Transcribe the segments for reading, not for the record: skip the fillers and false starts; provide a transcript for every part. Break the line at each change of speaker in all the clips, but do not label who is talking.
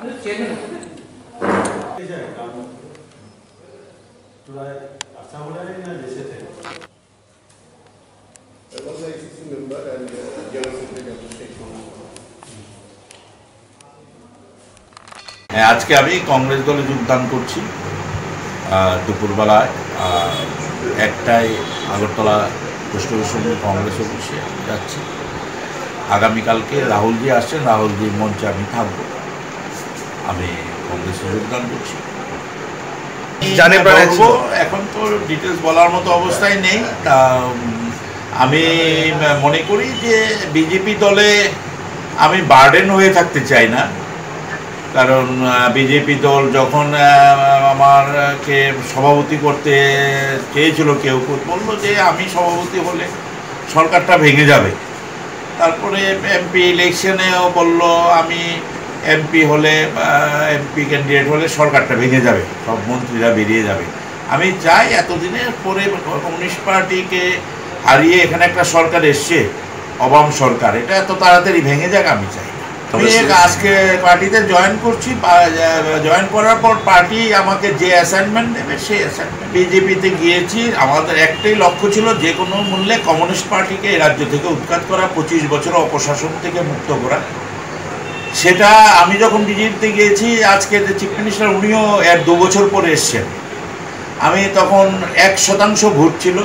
আজকে আমি কংগ্রেস দলে যোগদান করছি দুপুরবেলায় 1টায় আগরতলা পোস্টঅফিসে কংগ্রেস অফিসে যাচ্ছি। আগামীকালকে রাহুলজি আসছেন, রাহুলজির মঞ্চে আমি থাকব। আমি কংগ্রেসে যোগদান করছি। এখন তো ডিটেলস বলার মতো অবস্থায় নেই। তা আমি মনে করি যে বিজেপি দলে আমি বার্ডেন হয়ে থাকতে চাই না, কারণ বিজেপি দল যখন আমারকে সভাপতি করতে চেয়েছিল, কেউ বলল যে আমি সভাপতি হলে সরকারটা ভেঙে যাবে। তারপরে এমপি ইলেকশনেও বলল আমি এমপি হলে এমপি ক্যান্ডিডেট হলে সরকারটা ভেঙে যাবে, সব মন্ত্রীরা বেরিয়ে যাবে। আমি চাই এতদিনের পরে কমিউনিস্ট পার্টিকে হারিয়ে এখানে একটা সরকার এসছে, অবাম সরকার, এটা এত তাড়াতাড়ি ভেঙে যাক আমি চাই। আমি আজকে পার্টিতে জয়েন করছি। জয়েন করার পর পার্টি আমাকে যে অ্যাসাইনমেন্ট দেবে সেই অ্যাসাইনমেন্ট। বিজেপিতে গিয়েছি, আমাদের একটাই লক্ষ্য ছিল যে কোনো মূল্যে কমিউনিস্ট পার্টিকে এই রাজ্য থেকে উৎখাত করা, 25 বছর অপশাসন থেকে মুক্ত করা। সেটা আমি যখন বিজেপিতে গিয়েছি, আজকে যে চিফ মিনিস্টার উনিও 2 বছর পরে এসছেন, আমি তখন 1% ভোট ছিল।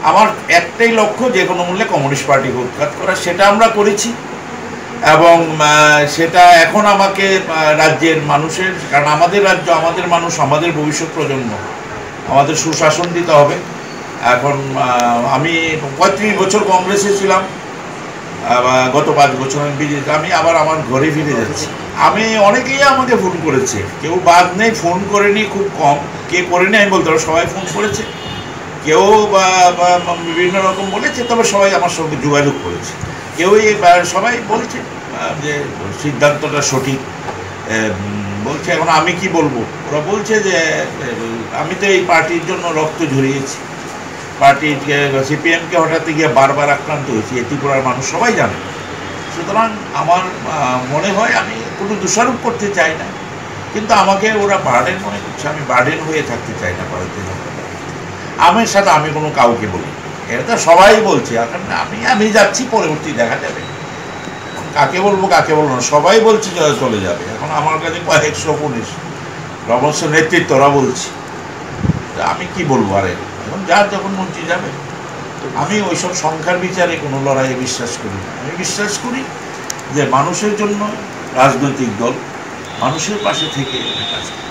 আমার একটাই লক্ষ্য যে কোনো মূল্যে কমিউনিস্ট পার্টিকে উৎখাত করা, সেটা আমরা করেছি। এবং সেটা এখন আমাকে রাজ্যের মানুষের, কারণ আমাদের রাজ্য, আমাদের মানুষ, আমাদের ভবিষ্যৎ প্রজন্ম, আমাদের সুশাসন দিতে হবে। এখন আমি 35 বছর কংগ্রেসে ছিলাম, গত 5 বছর আমি বিজেপি, আমি আবার আমার ঘরে ফিরে যাচ্ছি। আমি অনেকেই আমাকে ফোন করেছে, কেউ বাদ নেই, ফোন করেনি খুব কম। কে করেনি আমি বলতে পারবো, সবাই ফোন করেছে, কেউ বিভিন্ন রকম বলেছে, তবে সবাই আমার সঙ্গে যোগাযোগ করেছে। কেউই সবাই বলছে যে সিদ্ধান্তটা সঠিক বলছে। এখন আমি কি বলবো, ওরা বলছে যে আমি তো এই পার্টির জন্য রক্ত ঝরিয়েছি, পার্টির সিপিএমকে হঠাৎ গিয়ে বারবার আক্রান্ত হয়েছি, ত্রিপুরার মানুষ সবাই জানে। সুতরাং আমার মনে হয়, আমি কোনো দোষারোপ করতে চাই না, কিন্তু আমাকে ওরা বার্ডেন মনে করছে। আমি বার্ডেন হয়ে থাকতে চাই না ভারতীয় জনতা পার্টি। আমার সাথে আমি কোনো কাউকে বলি, এটা তো সবাই বলছে। এখন আমি যাচ্ছি, পরবর্তী দেখা যাবে কাকে বলবো কাকে বলবো না, সবাই বলছে চলে যাবে। এখন আমার কাছে কয়েকশো পুলিশ রবস্য নেতৃত্ব, ওরা বলছে, আমি কি বলবো? আরে এখন যার যখন মন্ত্রী যাবে। আমি ওইসব সংখ্যার বিচারে কোনো লড়াইয়ে বিশ্বাস করি না। আমি বিশ্বাস করি যে মানুষের জন্য রাজনৈতিক দল মানুষের পাশে থেকে কাজ করে।